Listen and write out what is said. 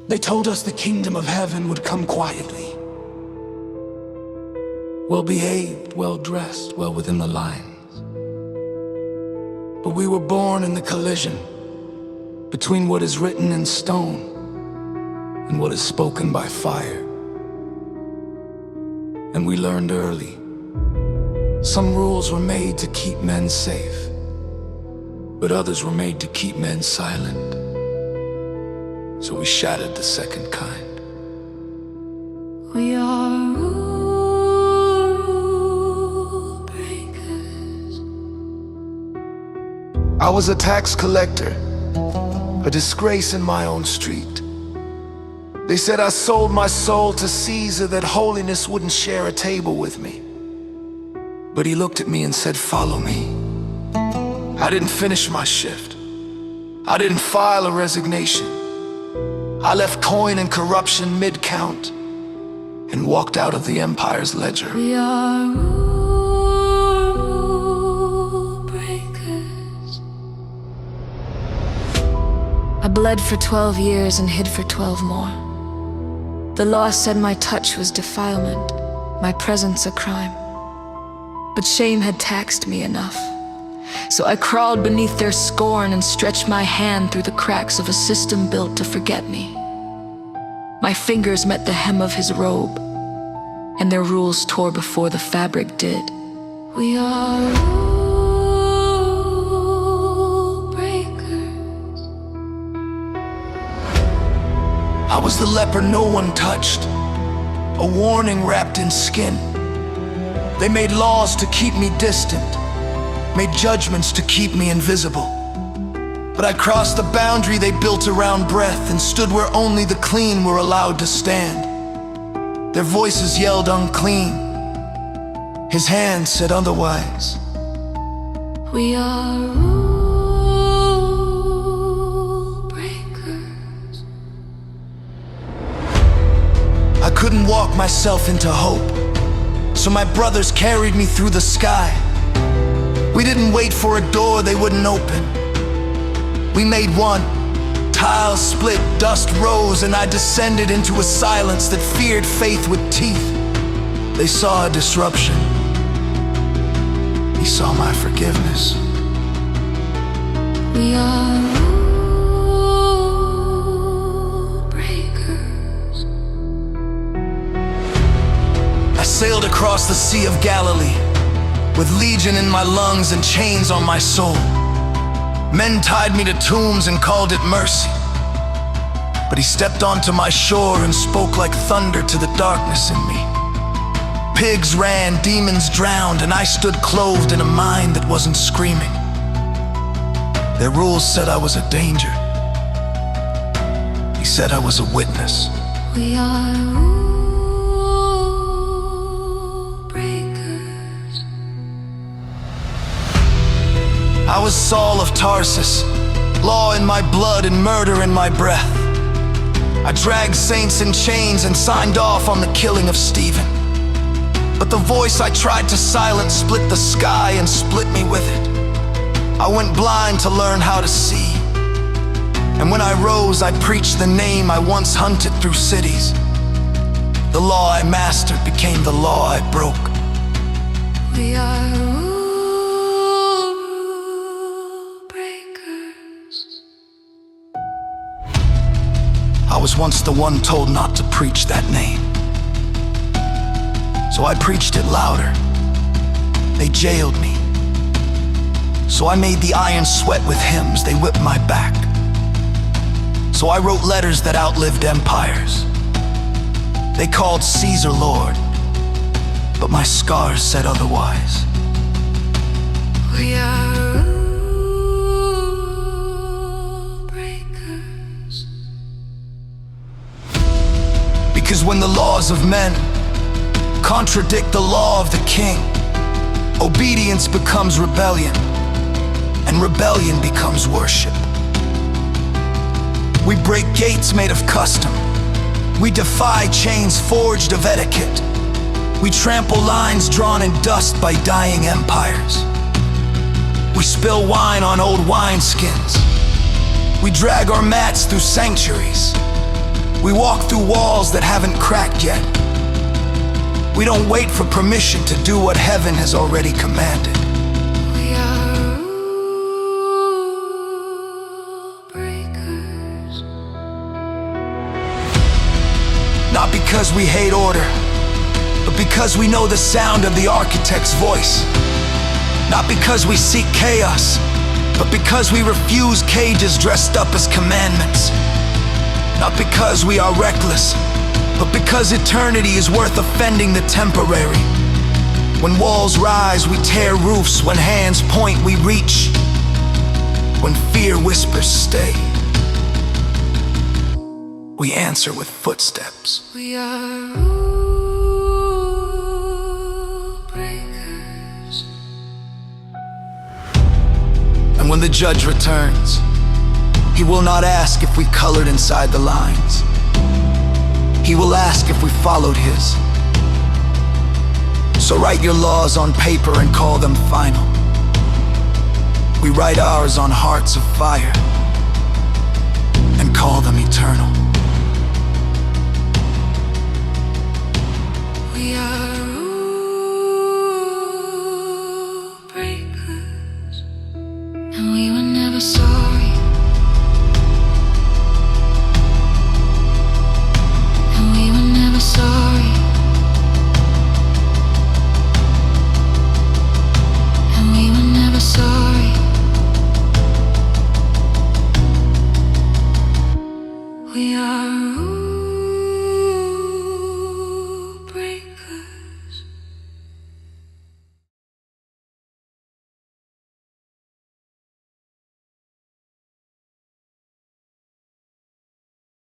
They told us the kingdom of heaven would come quietly, well-behaved, well-dressed, well within the lines. But we were born in the collision between what is written in stone and what is spoken by fire. And we learned early, some rules were made to keep men safe, but others were made to keep men silent. So we shattered the second kind. We are rule breakers. I was a tax collector, a disgrace in my own street. They said I sold my soul to Caesar, that holiness wouldn't share a table with me. But he looked at me and said, "Follow me." I didn't finish my shift. I didn't file a resignation. I left coin and corruption mid-count and walked out of the empire's ledger. We are rule breakers. I bled for 12 years and hid for 12 more. The law said my touch was defilement, my presence a crime. But shame had taxed me enough. So I crawled beneath their scorn and stretched my hand through the cracks of a system built to forget me. My fingers met the hem of his robe, and their rules tore before the fabric did. We are rule breakers. I was the leper no one touched, a warning wrapped in skin. They made laws to keep me distant, made judgments to keep me invisible. But I crossed the boundary they built around breath and stood where only the clean were allowed to stand. Their voices yelled unclean. His hand said otherwise. We are rule breakers. I couldn't walk myself into hope, so my brothers carried me through the sky. We didn't wait for a door they wouldn't open. We made one, tiles split, dust rose, and I descended into a silence that feared faith with teeth. They saw a disruption. He saw my forgiveness. We are rule breakers. I sailed across the Sea of Galilee, with legion in my lungs and chains on my soul. Men tied me to tombs and called it mercy. But he stepped onto my shore and spoke like thunder to the darkness in me. Pigs ran, demons drowned, and I stood clothed in a mind that wasn't screaming. Their rules said I was a danger. He said I was a witness. We are rule breakers. I was Saul of Tarsus, law in my blood and murder in my breath. I dragged saints in chains and signed off on the killing of Stephen. But the voice I tried to silence split the sky and split me with it. I went blind to learn how to see. And when I rose, I preached the name I once hunted through cities. The law I mastered became the law I broke. We are rule breakers. I was once the one told not to preach that name. So I preached it louder. They jailed me. So I made the iron sweat with hymns, they whipped my back. So I wrote letters that outlived empires. They called Caesar Lord, but my scars said otherwise. We are rule breakers. Because when the laws of men contradict the law of the king, obedience becomes rebellion, and rebellion becomes worship. We break gates made of custom. We defy chains forged of etiquette. We trample lines drawn in dust by dying empires. We spill wine on old wineskins. We drag our mats through sanctuaries. We walk through walls that haven't cracked yet. We don't wait for permission to do what heaven has already commanded. We are rule breakers. Not because we hate order, but because we know the sound of the architect's voice. Not because we seek chaos, but because we refuse cages dressed up as commandments. Not because we are reckless, but because eternity is worth offending the temporary. When walls rise, we tear roofs. When hands point, we reach. When fear whispers stay, we answer with footsteps. We are rule breakers. And when the judge returns, he will not ask if we colored inside the lines. He will ask if we followed his. So write your laws on paper and call them final. We write ours on hearts of fire and call them eternal. We are rule breakers, and we were never so